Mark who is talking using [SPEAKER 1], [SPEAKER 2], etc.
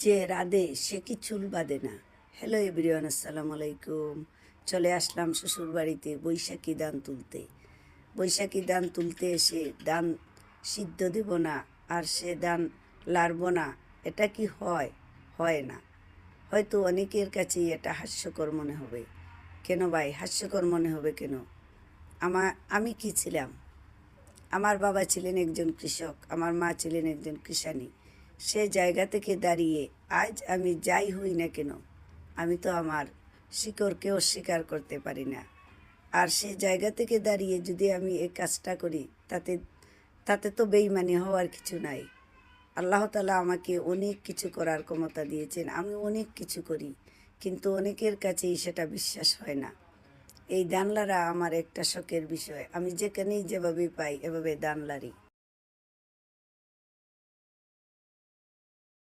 [SPEAKER 1] যে রাধে সে কি চুল বাঁধে না। হ্যালো এভরিওয়ান, আসসালামু আলাইকুম। চলে আসলাম শ্বশুর বাড়িতে বৈশাখী ধান তুলতে। বৈশাখী ধান তুলতে এসে ধান সিদ্ধ দেব না আর সে ধান লাড়ব না, এটা কি হয়? হয় না। হয়তো অনেকের কাছেই এটা হাস্যকর মনে হবে। কেন ভাই হাস্যকর মনে হবে কেন? আমি কি ছিলাম? আমার বাবা ছিলেন একজন কৃষক, আমার মা ছিলেন একজন কৃষাণী। সে জায়গা থেকে দাঁড়িয়ে আজ আমি যাই হই না কেন, আমি তো আমার শিকড়কে অস্বীকার করতে পারি না। আর সে জায়গা থেকে দাঁড়িয়ে যদি আমি এই কাজটা করি, তাতে তাতে তো বেইমানি হওয়ার কিছু নাই। আল্লাহ তাআলা আমাকে অনেক কিছু করার ক্ষমতা দিয়েছেন, আমি অনেক কিছু করি, কিন্তু অনেকের কাছেই সেটা বিশ্বাস হয় না। এই দান লাড়া আমার একটা শখের বিষয়। আমি যেখানেই যেভাবে পাই এভাবে দান লাড়ি।